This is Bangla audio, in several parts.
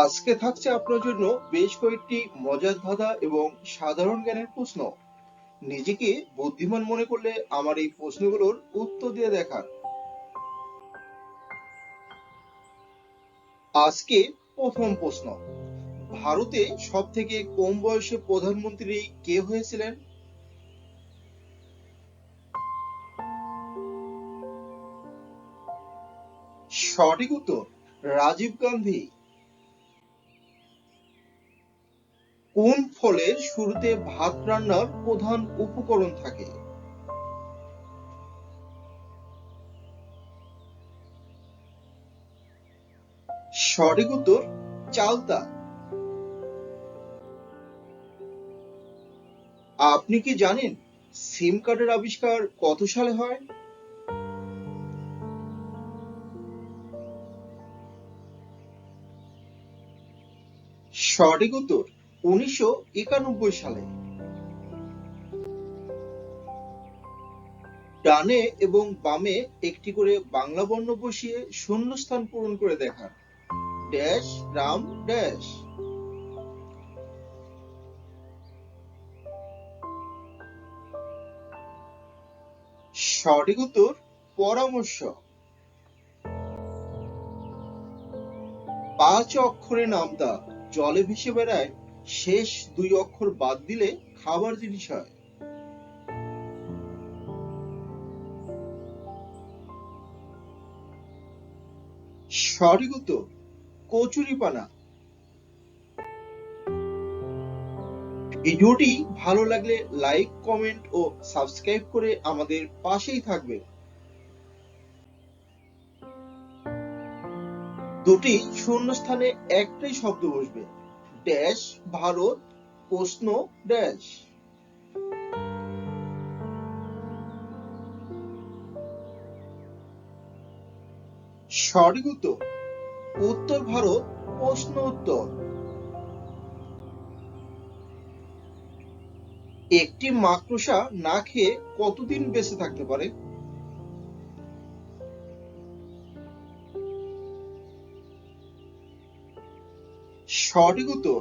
আজকে থাকছে আপনার জন্য বেশ কয়েকটি মজার ধাঁধা এবং সাধারণ জ্ঞানের প্রশ্ন। নিজেকে বুদ্ধিমান মনে করলে আমার এই প্রশ্নগুলোর উত্তর দিয়ে দেখান। আজকে প্রথম প্রশ্ন, ভারতে সব থেকে কম বয়সে প্রধানমন্ত্রী কে হয়েছিলেন? সঠিক উত্তর রাজীব গান্ধী। কোন ফলের শুরুতে ভাত রান্নার প্রধান উপকরণ থাকে? সঠিক উত্তর চালতা। আপনি কি জানেন সিম কার্ডের আবিষ্কার কত সালে হয়? সঠিক উত্তর 1991 সালে। ডানে এবং বামে একটি করে বাংলা বর্ণ বসিয়ে শূন্যস্থান পূরণ করে দেখান। Dash Ram dash. সঠিক উত্তর পরামর্শ। 5 অক্ষরে নামতা জলে ভেসে বেড়ায়, শেষ 2 অক্ষর বাদ দিলে খাবার জিনিস হয়। সঠিক উত্তর কচুরিপানা। ভিডিওটি ভালো লাগলে লাইক, কমেন্ট ও সাবস্ক্রাইব করে আমাদের পাশেই থাকবে। দুটি শূন্যস্থানে একটাই শব্দ বসবে। ড্যাশ ভারত প্রশ্ন ড্যাশ। সঠিক উত্তর উত্তর ভারত প্রশ্ন উত্তর। একটি মাকড়সা না খেয়ে কতদিন বেঁচে থাকতে পারে? সঠিক উত্তর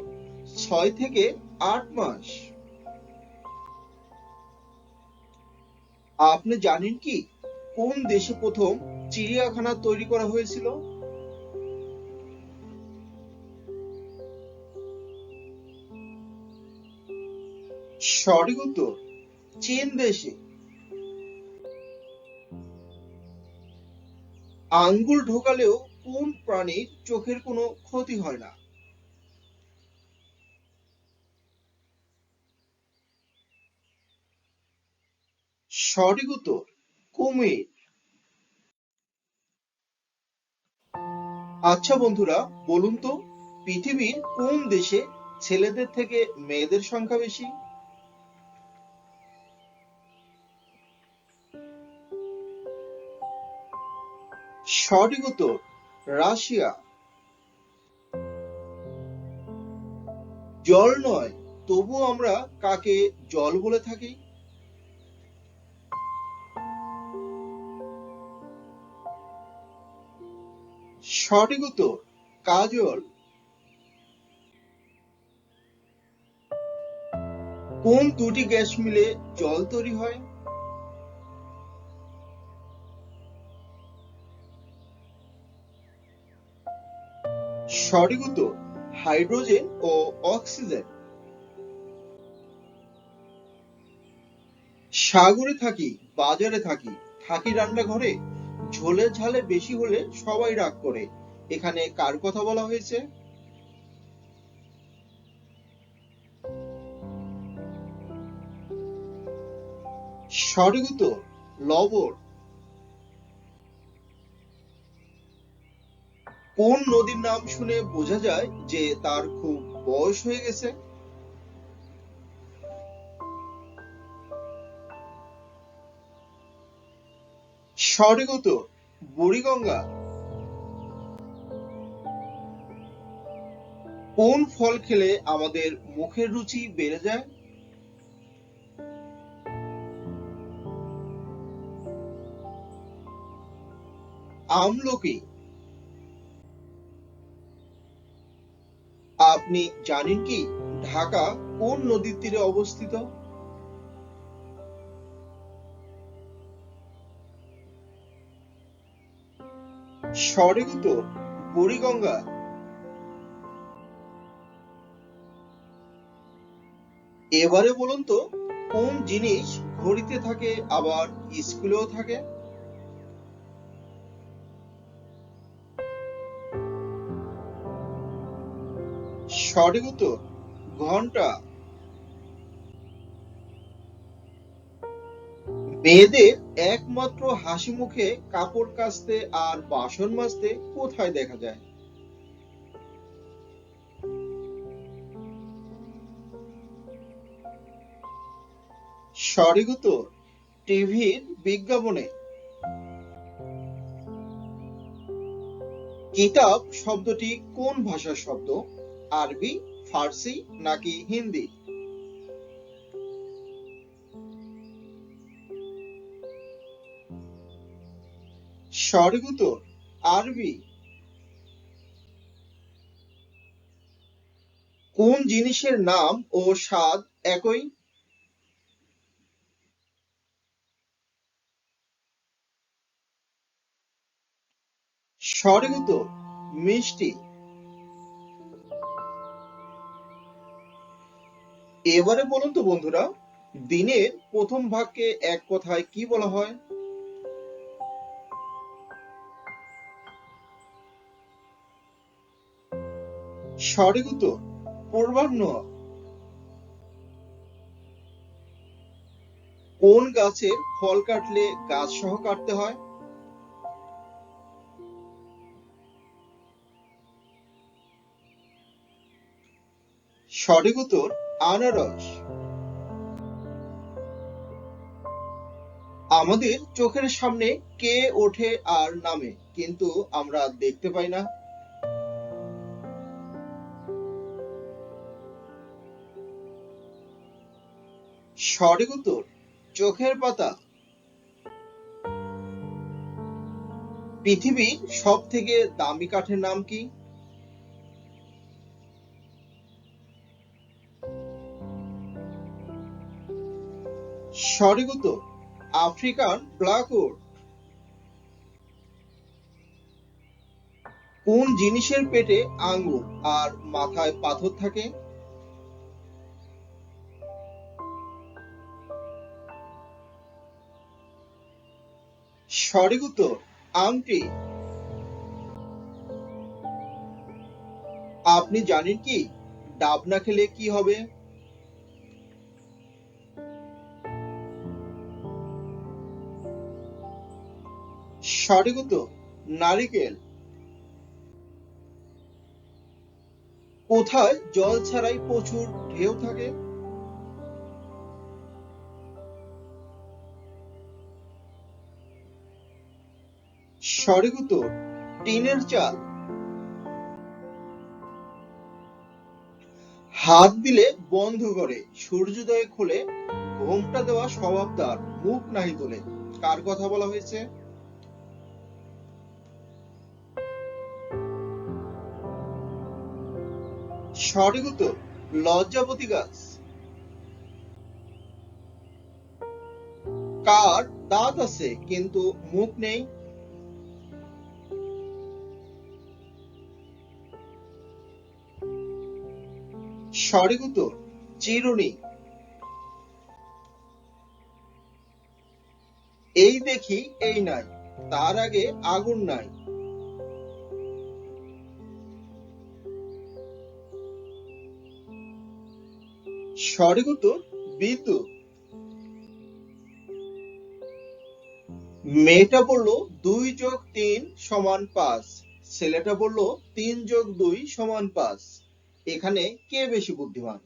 6 থেকে 8 মাস। আপনি জানেন কি কোন দেশে প্রথম চিড়িয়াখানা তৈরি করা হয়েছিল? সঠিক উত্তর চীন দেশে। আঙ্গুল ঢোকালেও কোন প্রাণীর চোখের কোনো ক্ষতি হয় না? সঠিক উত্তর কুমির। আচ্ছা বন্ধুরা, বলুন তো পৃথিবীর কোন দেশে ছেলেদের থেকে মেয়েদের সংখ্যা বেশি? সঠিক উত্তর রাশিয়া। জল নয়, তবু আমরা কাকে জল বলে থাকি? সঠিক উত্তর কাজল। কোন দুটি গ্যাস মিলে জল তৈরি হয়? সঠিক উত্তর হাইড্রোজেন ও অক্সিজেন। সাগরে থাকি, বাজারে থাকি, থাকি রান্নাঘরে, ঝোলে ঝালে বেশি হলে সবাই রাগ করে, এখানে কার কথা বলা হয়েছে? সঠিক উত্তর লবণ। কোন নদীর নাম শুনে বোঝা যায় যে তার খুব বয়স হয়ে গেছে? সঠিক উত্তর বুড়িগঙ্গা। কোন ফল খেলে আমাদের মুখের রুচি বেড়ে যায়? আমলকি। আপনি জানেন কি ঢাকা কোন নদীর তীরে অবস্থিত? সঠিক উত্তর বুড়িগঙ্গা। এবারে বলুন তো, কোন জিনিস ঘড়িতে থাকে আবার স্কুলেও থাকে? সঠিক উত্তর ঘন্টা। মেয়েদের একমাত্র হাসি মুখে কাপড় কাচতে আর বাসন মাজতে কোথায় দেখা যায়? সঠিক উত্তর টিভির বিজ্ঞাপনে। কিতাব শব্দটি কোন ভাষার শব্দ? আরবি, ফার্সি নাকি হিন্দি? সঠিক উত্তর আরবি। কোন জিনিসের নাম ও স্বাদ একই? সঠিক উত্তর মিষ্টি। এবারে বলুন তো বন্ধুরা, দিনের প্রথম ভাগকে এক কথায় কি বলা হয়? সঠিক উত্তর পূর্বাহ্ন। কোন গাছের ফল কাটলে গাছ সহ কাটতে হয়? সঠিক উত্তর আনারস। আমাদের চোখের সামনে কে ওঠে আর নামে কিন্তু আমরা দেখতে পাই না? সঠিক উত্তর চোখের পাতা। পৃথিবীর সব থেকে দামি কাঠের নাম কি? সঠিক উত্তর আফ্রিকান ব্ল্যাকউড। কোন জিনিসের পেটে আঙ্গুর আর মাথায় পাথর থাকে? সঠিক উত্তর আংটি। আপনি জানেন কি ডাব না খেলে কি হবে? সঠিক উত্তর নারিকেল। কোথায় জল ছাড়াই প্রচুর ঢেউ থাকে? সঠিক উত্তর টিনের চাল। হাত দিলে বন্ধ করে সূর্যোদয়ে খোলে, ঘোমটা দেওয়া স্বভাব তার, মুখ নাহি তোলে। কার কথা বলা হয়েছে? সঠিক উত্তর লজ্জাপতি গাছ। কার দাঁত আছে কিন্তু মুখ নেই? সঠিক উত্তর চিরুনি। এই দেখি এই নাই, তার আগে আগুন নাই। সঠিক উত্তর বিদ্যুৎ। মেয়েটা বললো 2+3=5, ছেলেটা বললো 3+2=5। এখানে কে বেশি বুদ্ধিমান,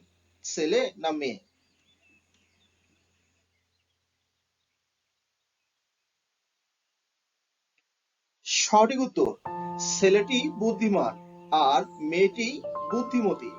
ছেলে না মেয়ে? সঠিক উত্তর ছেলেটি বুদ্ধিমান আর মেয়েটি বুদ্ধিমতী।